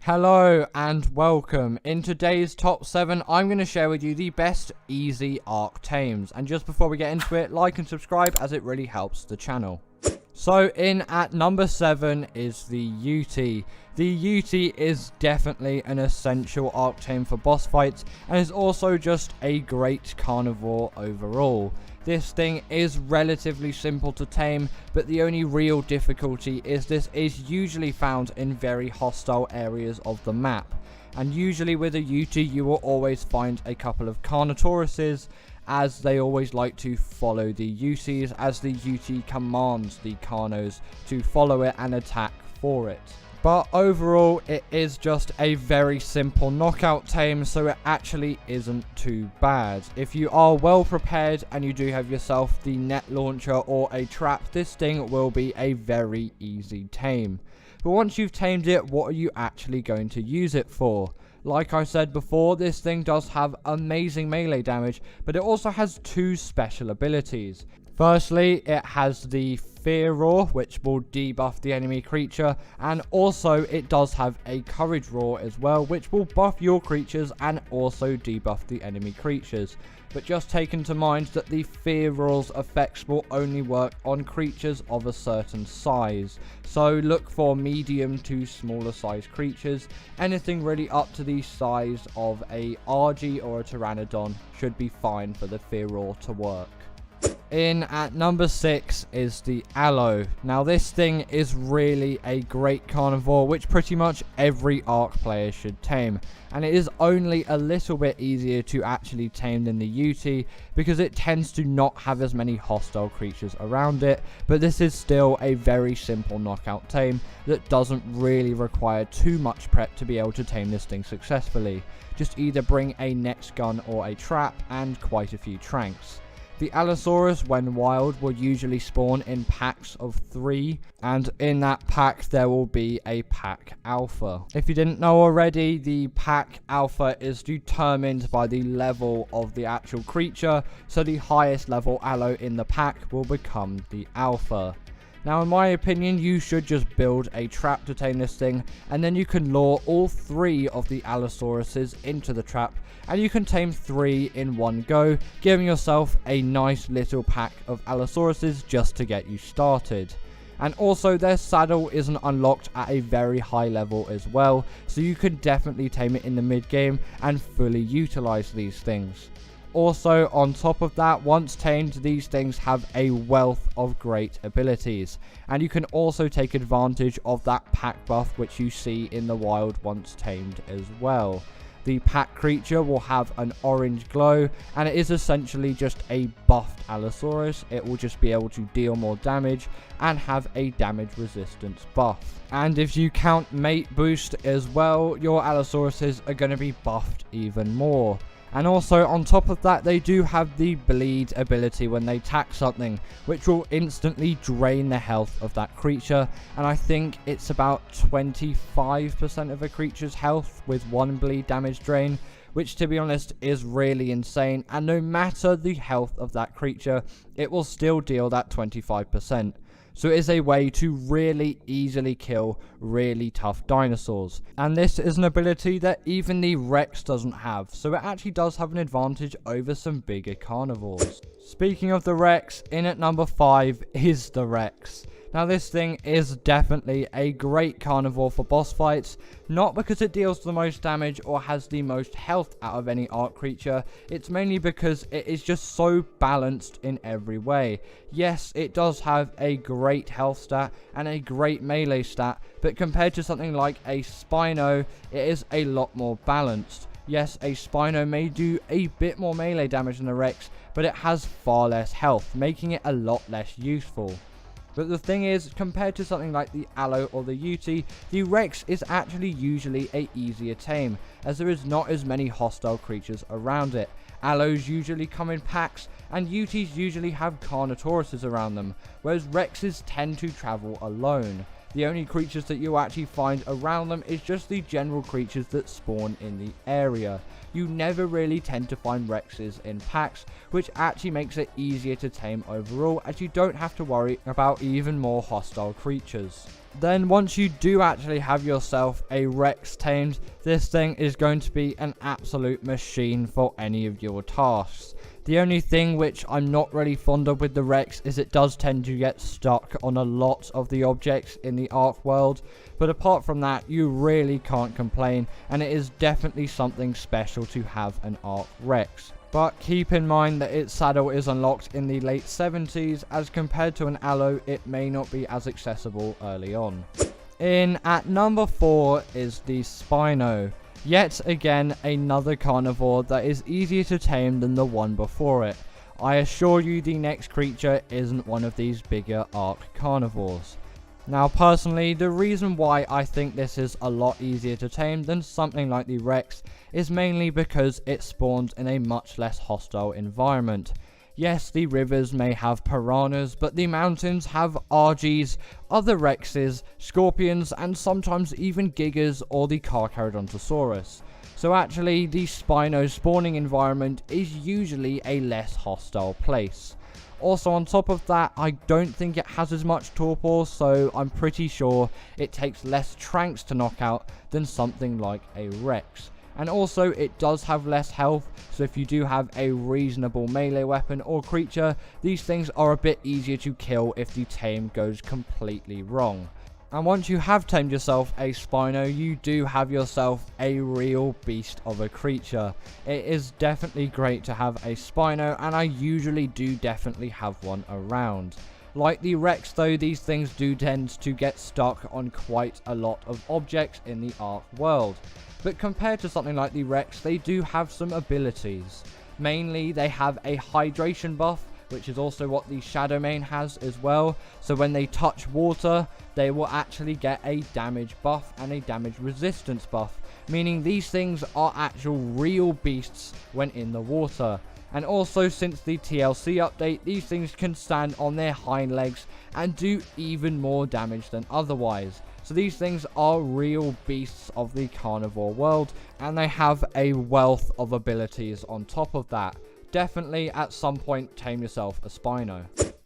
Hello and welcome. In today's top 7, I'm going to share with you the best easy Ark tames. And just before we get into it, like and subscribe as it really helps the channel. So in at number 7 is the Yuty. The Yuty is definitely an essential Ark tame for boss fights and is also just a great carnivore overall. This thing is relatively simple to tame, but the only real difficulty is this is usually found in very hostile areas of the map. And usually with a Yuty you will always find a couple of Carnotauruses, as they always like to follow the Yuties, as the Yuty commands the Carnos to follow it and attack for it. But overall, it is just a very simple knockout tame, so it actually isn't too bad. If you are well prepared and you do have yourself the net launcher or a trap, this thing will be a very easy tame. But once you've tamed it, what are you actually going to use it for? Like I said before, this thing does have amazing melee damage, but it also has two special abilities. Firstly, it has the Fear Roar, which will debuff the enemy creature, and also it does have a Courage Roar as well, which will buff your creatures and also debuff the enemy creatures. But just take into mind that the Fear Roar's effects will only work on creatures of a certain size. So look for medium to smaller size creatures. Anything really up to the size of a Argy or a Pteranodon should be fine for the Fear Roar to work. In at number 6 is the Allo. Now this thing is really a great carnivore which pretty much every Ark player should tame, and it is only a little bit easier to actually tame than the Yuty because it tends to not have as many hostile creatures around it, but this is still a very simple knockout tame that doesn't really require too much prep to be able to tame this thing successfully. Just either bring a next gun or a trap and quite a few tranks. The Allosaurus, when wild, will usually spawn in packs of 3, and in that pack there will be a pack alpha. If you didn't know already, the pack alpha is determined by the level of the actual creature, so the highest level Allo in the pack will become the alpha. Now in my opinion, you should just build a trap to tame this thing, and then you can lure all 3 of the Allosauruses into the trap, and you can tame 3 in one go, giving yourself a nice little pack of Allosauruses just to get you started. And also their saddle isn't unlocked at a very high level as well, so you can definitely tame it in the mid game and fully utilize these things. Also, on top of that, once tamed, these things have a wealth of great abilities, and you can also take advantage of that pack buff which you see in the wild once tamed as well. The pack creature will have an orange glow, and it is essentially just a buffed Allosaurus. It will just be able to deal more damage and have a damage resistance buff. And if you count mate boost as well, your Allosauruses are going to be buffed even more. And also on top of that, they do have the bleed ability when they attack something, which will instantly drain the health of that creature, and I think it's about 25% of a creature's health with 1 bleed damage drain, which to be honest is really insane, and no matter the health of that creature, it will still deal that 25%. So it is a way to really easily kill really tough dinosaurs. And this is an ability that even the Rex doesn't have, so it actually does have an advantage over some bigger carnivores. Speaking of the Rex, in at number 5 is the Rex. Now this thing is definitely a great carnivore for boss fights, not because it deals the most damage or has the most health out of any Ark creature, it's mainly because it is just so balanced in every way. Yes, it does have a great health stat and a great melee stat, but compared to something like a Spino, it is a lot more balanced. Yes, a Spino may do a bit more melee damage than a Rex, but it has far less health, making it a lot less useful. But the thing is, compared to something like the Allo or the Yuty, the Rex is actually usually a easier tame, as there is not as many hostile creatures around it. Allos usually come in packs, and Yutys usually have Carnotauruses around them, whereas Rexes tend to travel alone. The only creatures that you actually find around them is just the general creatures that spawn in the area. You never really tend to find Rexes in packs, which actually makes it easier to tame overall, as you don't have to worry about even more hostile creatures. Then once you do actually have yourself a Rex tamed, this thing is going to be an absolute machine for any of your tasks. The only thing which I'm not really fond of with the Rex is it does tend to get stuck on a lot of the objects in the Ark world, but apart from that you really can't complain, and it is definitely something special to have an Ark Rex. But keep in mind that its saddle is unlocked in the late 70s, as compared to an Allo it may not be as accessible early on. In at number 4 is the Spino. Yet again another carnivore that is easier to tame than the one before it. I assure you the next creature isn't one of these bigger Ark carnivores. Now personally, the reason why I think this is a lot easier to tame than something like the Rex is mainly because it spawns in a much less hostile environment. Yes, the rivers may have piranhas, but the mountains have Argies, other Rexes, scorpions, and sometimes even Gigas or the Carcharodontosaurus. So actually, the Spino spawning environment is usually a less hostile place. Also on top of that, I don't think it has as much torpor, so I'm pretty sure it takes less tranks to knock out than something like a Rex. And also it does have less health, so if you do have a reasonable melee weapon or creature, these things are a bit easier to kill if the tame goes completely wrong. And once you have tamed yourself a Spino, you do have yourself a real beast of a creature. It is definitely great to have a Spino, and I usually do definitely have one around. Like the Rex though, these things do tend to get stuck on quite a lot of objects in the Ark world. But compared to something like the Rex, they do have some abilities. Mainly, they have a hydration buff, which is also what the Shadow Mane has as well. So when they touch water, they will actually get a damage buff and a damage resistance buff. Meaning these things are actual real beasts when in the water. And also, since the TLC update, these things can stand on their hind legs and do even more damage than otherwise. So these things are real beasts of the carnivore world, and they have a wealth of abilities on top of that. Definitely at some point tame yourself a Spino.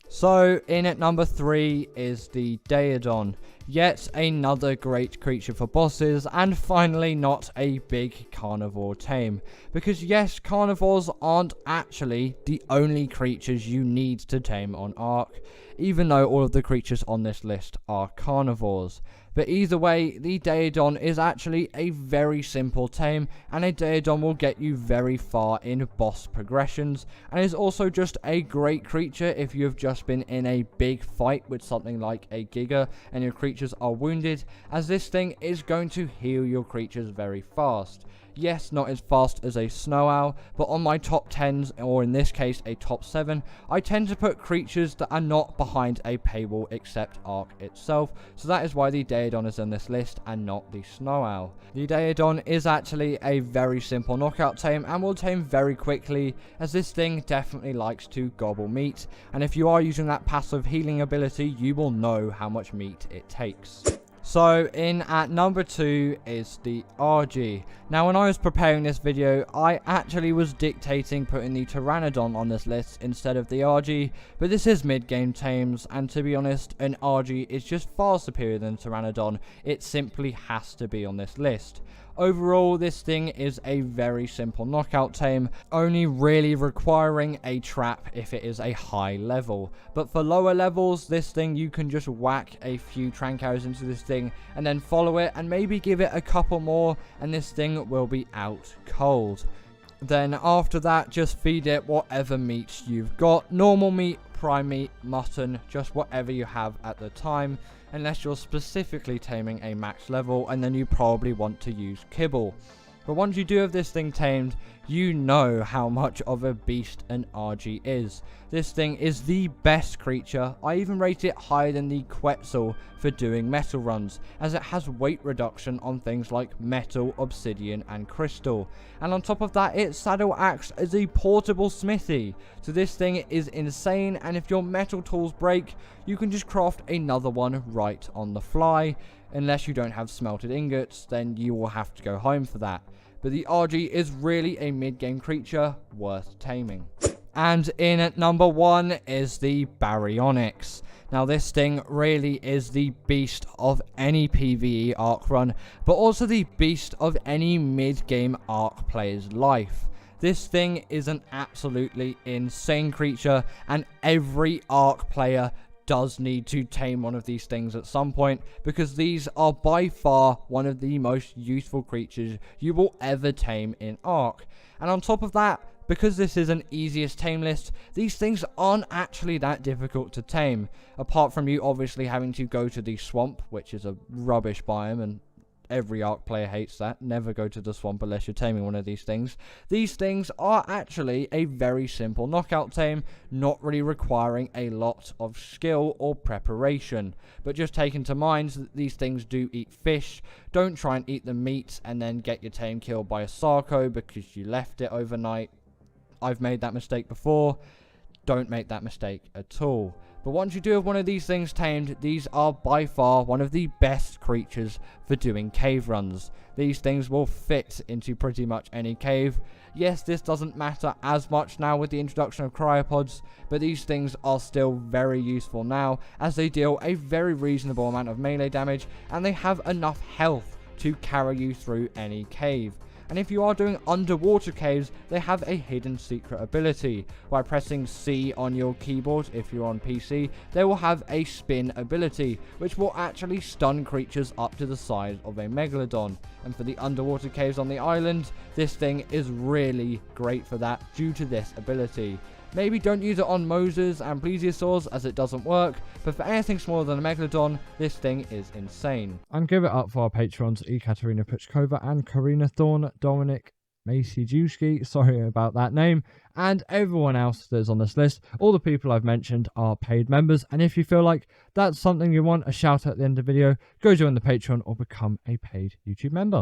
So in at number 3 is the Daedon. Yet another great creature for bosses, and finally not a big carnivore tame. Because yes, carnivores aren't actually the only creatures you need to tame on Ark, even though all of the creatures on this list are carnivores. But either way, the Daedon is actually a very simple tame, and a Daedon will get you very far in boss progressions, and is also just a great creature if you have just been in a big fight with something like a Giga and your creatures are wounded, as this thing is going to heal your creatures very fast. Yes, not as fast as a Snow Owl, but on my top 10s, or in this case a top 7, I tend to put creatures that are not behind a paywall except Ark itself, so that is why the Daedon is on this list and not the Snow Owl. The Daedon is actually a very simple knockout tame and will tame very quickly, as this thing definitely likes to gobble meat, and if you are using that passive healing ability, you will know how much meat it takes. So in at number 2 is the RG. Now when I was preparing this video, I actually was dictating putting the Pteranodon on this list instead of the RG, but this is mid-game tames, and to be honest, an RG is just far superior than Pteranodon. It simply has to be on this list. Overall, this thing is a very simple knockout tame, only really requiring a trap if it is a high level. But for lower levels, this thing, you can just whack a few trank arrows into this thing and then follow it and maybe give it a couple more, and this thing will be out cold. Then after that, just feed it whatever meat you've got. Normal meat, prime meat, mutton, just whatever you have at the time, unless you're specifically taming a max level, and then you probably want to use kibble. But once you do have this thing tamed, you know how much of a beast an RG is. This thing is the best creature. I even rate it higher than the Quetzal for doing metal runs, as it has weight reduction on things like metal, obsidian and crystal. And on top of that, its saddle acts as a portable smithy. So this thing is insane, and if your metal tools break, you can just craft another one right on the fly. Unless you don't have smelted ingots, then you will have to go home for that. But the RG is really a mid-game creature worth taming. And in at number 1 is the Baryonyx. Now this thing really is the beast of any PvE Ark run, but also the beast of any mid-game Ark player's life. This thing is an absolutely insane creature, and every Ark player does need to tame one of these things at some point, because these are by far one of the most useful creatures you will ever tame in Ark. And on top of that, because this is an easiest tame list, these things aren't actually that difficult to tame, apart from you obviously having to go to the swamp, which is a rubbish biome, and every Ark player hates that. Never go to the swamp unless you're taming one of these things. These things are actually a very simple knockout tame, not really requiring a lot of skill or preparation. But just take into mind that these things do eat fish. Don't try and eat the meat and then get your tame killed by a Sarco because you left it overnight. I've made that mistake before. Don't make that mistake at all. But once you do have one of these things tamed, these are by far one of the best creatures for doing cave runs. These things will fit into pretty much any cave. Yes, this doesn't matter as much now with the introduction of cryopods, but these things are still very useful now, as they deal a very reasonable amount of melee damage, and they have enough health to carry you through any cave. And if you are doing underwater caves, they have a hidden secret ability. By pressing C on your keyboard, if you're on PC, they will have a spin ability, which will actually stun creatures up to the size of a megalodon. And for the underwater caves on the island, this thing is really great for that due to this ability. Maybe don't use it on Moses and Plesiosaurs as it doesn't work, but for anything smaller than a Megalodon, this thing is insane. And give it up for our patrons Ekaterina Puchkova and Karina Thorne, Dominic Maciejewski, sorry about that name, and everyone else that's on this list. All the people I've mentioned are paid members, and if you feel like that's something you want a shout out at the end of the video, go join the Patreon or become a paid YouTube member.